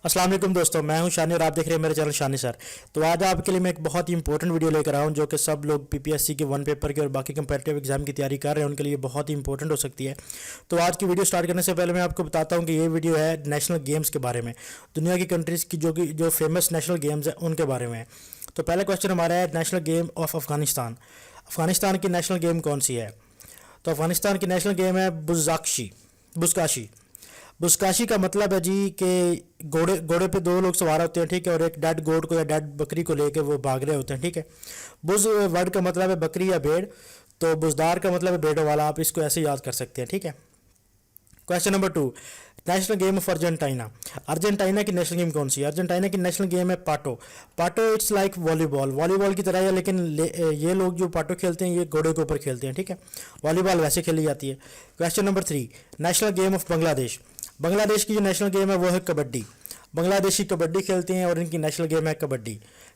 अस्सलाम वालेकुम दोस्तों, मैं हूं शानी और आप देख रहे हैं मेरे चैनल शानी सर। तो आज आपके लिए मैं एक बहुत ही इंपॉर्टेंट वीडियो लेकर आया हूं जो कि सब लोग पीपीएससी के वन पेपर के और बाकी कंपेटिटिव एग्जाम की तैयारी कर रहे हैं, उनके लिए बहुत ही इंपॉर्टेंट हो सकती है। तो आज की वीडियो स्टार्ट करने से पहले मैं आपको बताता हूँ कि ये वीडियो है नेशनल गेम्स के बारे में, दुनिया की कंट्रीज़ की जो फेमस नेशनल गेम्स हैं उनके बारे में। तो पहला क्वेश्चन हमारा है national game of Afghanistan. Afghanistan की नेशनल गेम कौन सी है? तो अफगानिस्तान की नेशनल गेम है बुज़काशी। बुस्काशी का मतलब है जी कि घोड़े घोड़े पे दो लोग सवार होते हैं, ठीक है, और एक डेड गोट को या डेड बकरी को लेके वो भाग रहे होते हैं, ठीक है। बुज वर्ड का मतलब है बकरी या भेड़, तो बुजदार का मतलब है भेड़ों वाला। आप इसको ऐसे याद कर सकते हैं, ठीक है। Question number 2, national game of Argentina. Argentina की नेशनल गेम कौन सी है? अर्जेंटीना की नेशनल गेम है पाटो। पाटो इट्स लाइक वॉलीबॉल की तरह है, लेकिन ये लोग जो पाटो खेलते हैं ये घोड़े के ऊपर खेलते हैं, ठीक है। वॉलीबॉल वैसे खेली जाती है। Question number 3, national game of Bangladesh. Bangladesh की जो नेशनल गेम है वो है कबड्डी। बांग्लादेशी कबड्डी खेलते हैं और इनकी नेशनल गेम है kabaddi.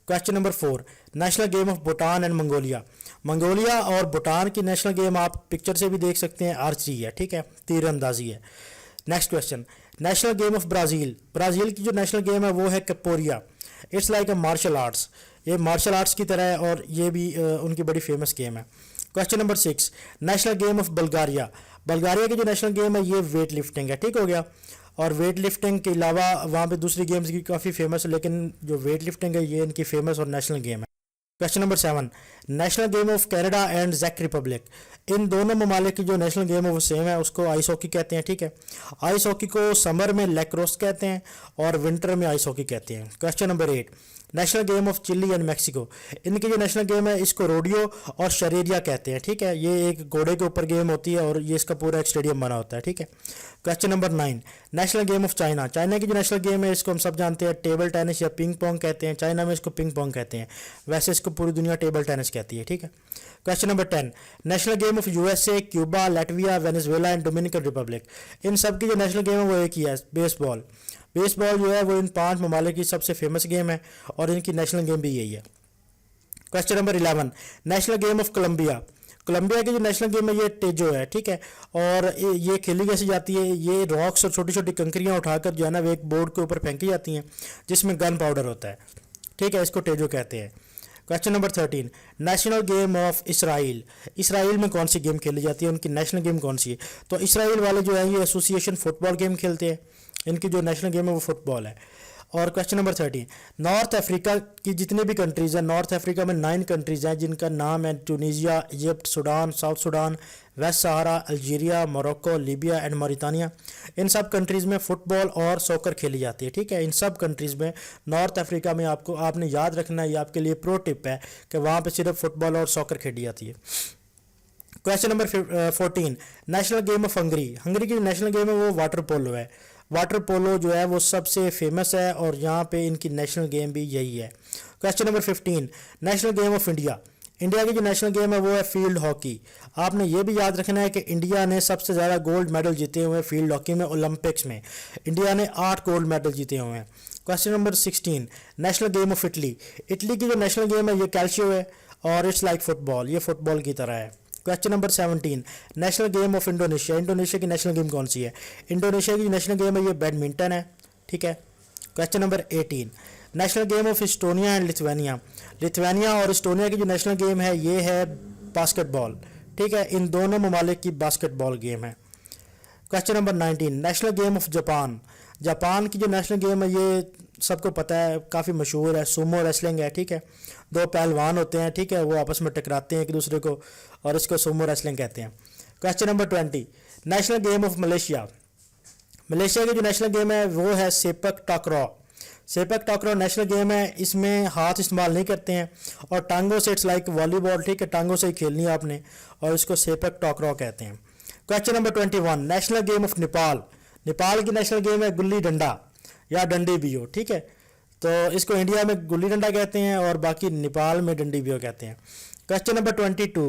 Question number 4, national game of Bhutan and Mongolia. Mongolia और भूटान की नेशनल गेम आप पिक्चर से भी देख सकते हैं, आर्चरी है, ठीक है, तीरंदाजी है। Next question, national game of Brazil. Brazil की जो नेशनल गेम है वो है capoeira. It's like a martial arts, ये मार्शल आर्ट्स की तरह है और ये भी उनकी बड़ी फेमस गेम है। Question number 6, national game of Bulgaria. Bulgaria की जो नेशनल गेम है ये वेट लिफ्टिंग है, ठीक हो गया। और वेट लिफ्टिंग के अलावा वहाँ पे दूसरी गेम्स भी काफ़ी फेमस है, लेकिन जो वेट लिफ्टिंग है ये इनकी फेमस और नेशनल गेम है। Question number 7, national game of Canada and जैक रिपब्लिक। इन दोनों ममालिक की जो नेशनल गेम है वो सेम है, उसको आइस हॉकी कहते हैं, ठीक है। आइस हॉकी को समर में लैक्रोस कहते हैं और विंटर में आइस हॉकी कहते हैं। Question number 8, national game of Chile and Mexico. इनकी जो नेशनल गेम है इसको रोडियो और शरेरिया कहते हैं, ठीक है। ये एक घोड़े के ऊपर गेम होती है और ये इसका पूरा एक स्टेडियम बना होता है, ठीक है। Question number 9, national game of China. China की जो नेशनल गेम है इसको हम सब जानते हैं टेबल टेनिस या पिंग पोंग कहते हैं। चाइना में इसको पिंग पोंग कहते हैं, वैसे इसको पूरी दुनिया टेबल टेनिस कहती है, ठीक है। Question number 10, national game of USA, Cuba, Latvia, Venezuela and Dominican Republic. इन सब की जो नेशनल गेम है वो एक ही है, बेसबॉल। बेसबॉल जो है वो इन 5 ममालिक की सबसे फेमस गेम है और इनकी नेशनल गेम भी यही है। Question number 11, national game of Colombia. Colombia की जो नेशनल गेम है ये टेजो है, ठीक है। और ये खेली कैसी जाती है, ये रॉक्स और छोटी छोटी कंकरियाँ उठाकर जो है ना वो एक बोर्ड के ऊपर फेंकी जाती हैं जिसमें गन पाउडर होता है, ठीक है, इसको टेजो कहते हैं। Question number 13, national game of Israel. Israel में कौन सी गेम खेली जाती है, उनकी नेशनल गेम कौन सी है? तो इसराइल वाले जो है ये एसोसिएशन फुटबॉल गेम खेलते हैं, इनकी जो नेशनल गेम है वो फुटबॉल है। और क्वेश्चन नंबर 13, नॉर्थ अफ्रीका की जितनी भी कंट्रीज़ हैं, नॉर्थ अफ्रीका में 9 कंट्रीज़ हैं जिनका नाम है Tunisia, Egypt, Sudan, South Sudan, West Sahara, Algeria, Morocco, Libya and Mauritania. इन सब कंट्रीज़ में फ़ुटबॉल और सॉकर खेली जाती है, ठीक है। इन सब कंट्रीज़ में नॉर्थ अफ्रीका में आपने याद रखना है, ये आपके लिए प्रो टिप है कि वहाँ पर सिर्फ फुटबॉल और सॉकर खेली जाती है। Question number 14, national game of Hungary. Hungary की नेशनल गेम है वो वाटर पोलो है। वाटर पोलो जो है वो सबसे फेमस है और यहाँ पे इनकी नेशनल गेम भी यही है। Question number 15, national game of India. India की जो नेशनल गेम है वो है फील्ड हॉकी। आपने ये भी याद रखना है कि इंडिया ने सबसे ज़्यादा गोल्ड मेडल जीते हुए हैं फील्ड हॉकी में, ओलंपिक्स में इंडिया ने 8 गोल्ड मेडल जीते हुए हैं। Question number 16, national game of Italy. Italy की जो नेशनल गेम है ये कैल्शियो है और इट्स लाइक फुटबॉल, ये फुटबॉल की तरह है। Question number 17, national game of Indonesia. Indonesia की नेशनल गेम कौन सी है? इंडोनेशिया की नेशनल गेम है ये बैडमिंटन है, ठीक है। Question number 18, national game of Estonia and Lithuania. Lithuania और इस्टोनिया की जो नेशनल गेम है ये है बास्केटबॉल, ठीक है। इन दोनों ममालिक की बास्केटबॉल गेम है। Question number 19, national game of Japan. Japan की जो नेशनल गेम है ये सबको पता है, काफ़ी मशहूर है, सुमो रेसलिंग है, ठीक है। 2 पहलवान होते हैं, ठीक है, वो आपस में टकराते हैं एक दूसरे को और इसको सुमो रेसलिंग कहते हैं। Question number 20, national game of Malaysia. Malaysia की जो नेशनल गेम है वो है सेपक टाकरा। सेपक टाकरा नेशनल गेम है, इसमें हाथ इस्तेमाल नहीं करते हैं और टांगों से, इट्स लाइक वॉलीबॉल, ठीक है, टांगों से ही खेलनी है आपने और इसको सेपक टाकरा कहते हैं। Question number 21, national game of Nepal. Nepal की नेशनल गेम है गुल्ली डंडा या डंडी बियो, ठीक है। तो इसको इंडिया में गुल्ली डंडा कहते हैं और बाकी नेपाल में डंडी बियो कहते हैं। Question number 22,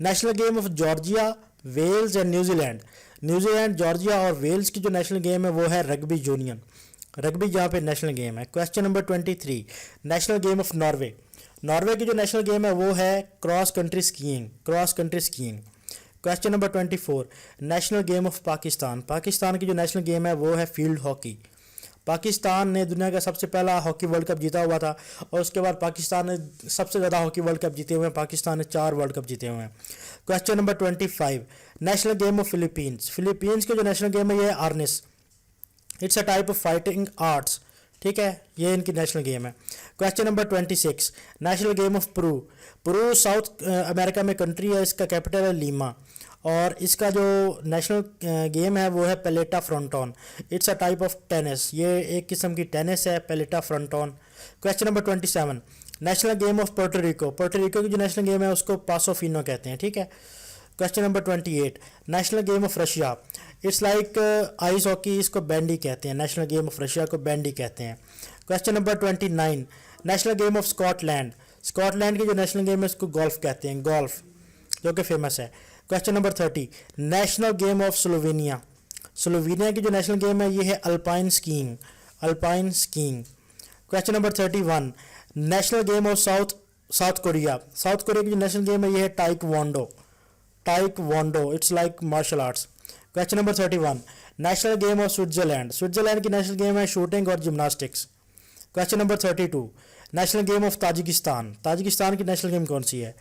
national game of Georgia, Wales and न्यूजीलैंड। न्यूजीलैंड, जॉर्जिया और वेल्स की जो नेशनल गेम है वो है रग्बी यूनियन, रग्बी यहाँ पे नेशनल गेम है। Question number 23, national game of Norway. Norway की जो नेशनल गेम है वो है cross country skiing, cross country skiing. Question number 24, national game of Pakistan. Pakistan की जो नेशनल गेम है वो है फील्ड हॉकी। पाकिस्तान ने दुनिया का सबसे पहला हॉकी वर्ल्ड कप जीता हुआ था, और उसके बाद पाकिस्तान ने सबसे ज़्यादा हॉकी वर्ल्ड कप जीते हुए हैं। पाकिस्तान ने 4 वर्ल्ड कप जीते हुए हैं। Question number 25, national game of Philippines. Philippines के जो नेशनल गेम है ये है arnis. It's a type of fighting arts, ठीक है, ये इनकी नेशनल गेम है। Question number 26, national game of Peru. Peru South America में कंट्री है, इसका कैपिटल है लीमा, और इसका जो नेशनल गेम है वो है pelota fronton. It's a type of tennis, ये एक किस्म की टेनिस है, pelota fronton. Question number 27, national game of Puerto Rico. Puerto Rico की जो नेशनल गेम है उसको पासो फिनो कहते हैं, ठीक है। Question number 28, national game of Russia. It's like ice hockey, इसको बैंडी कहते हैं। नेशनल गेम ऑफ रशिया को बैंडी कहते हैं। Question number 29, national game of Scotland. Scotland की जो नेशनल गेम है उसको गोल्फ कहते हैं, गोल्फ, जो कि फेमस है। Question number 30, national game of Slovenia. Slovenia की जो नेशनल गेम है ये है alpine skiing, alpine skiing. Question number 31, national game of South Korea. South Korea की जो नेशनल गेम है ये है taekwondo, taekwondo, it's like martial arts. Question number 31, national game of Switzerland. Switzerland की नेशनल गेम है शूटिंग और gymnastics. Question number 32, national game of Tajikistan. Tajikistan की national game कौन सी है?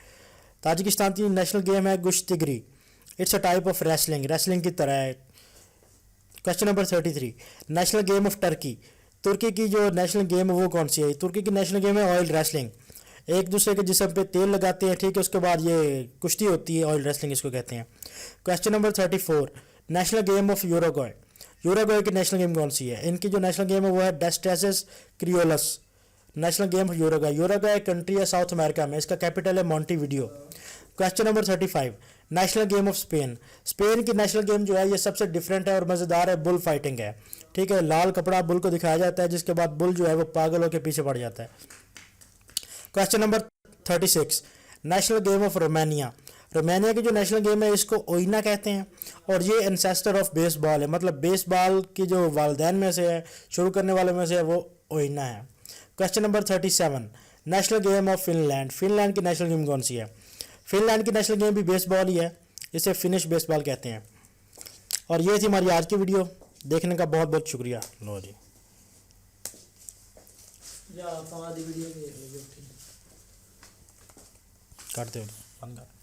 ताजिकिस्तान की नेशनल गेम है गुश्तिगरी। It's a type of wrestling, wrestling की तरह है। Question number 33, national game of Turkey. तुर्की की जो नेशनल गेम है वो कौन सी है? तुर्की की नेशनल गेम है ऑयल रेसलिंग। एक दूसरे के जिस्म पे तेल लगाते हैं, ठीक है, उसके बाद ये कुश्ती होती है, ऑयल रेसलिंग इसको कहते हैं। Question number 34, national game of Uruguay. Uruguay की नेशनल गेम कौन सी है? इनकी जो नेशनल गेम है वो है डेस्टेसिस क्रियोलस। National game of Uruguay. Uruguay एक कंट्री है साउथ अमेरिका में, इसका कैपिटल है Montevideo. Question number 35, national game of Spain. Spain की नेशनल गेम जो है ये सबसे डिफरेंट है और मज़ेदार है, बुल फाइटिंग है, ठीक है। लाल कपड़ा बुल को दिखाया जाता है, जिसके बाद बुल जो है वो पागल होकर पीछे पड़ जाता है। Question number 36, national game of Romania. Romania की जो नेशनल गेम है इसको ओइना कहते हैं, और ये एंसेस्टर ऑफ बेसबॉल है, मतलब बेसबॉल की जो वालदैन में से है, शुरू करने वाले में से है, वो ओइना है। Question number 37, national game of Finland. Finland की नेशनल गेम कौन सी है? फिनलैंड की नेशनल गेम भी बेसबॉल ही है, इसे फिनिश बेसबॉल कहते हैं। और ये थी हमारी आज की वीडियो, देखने का बहुत बहुत शुक्रिया। लो जी, या वीडियो करते हो बंद कर।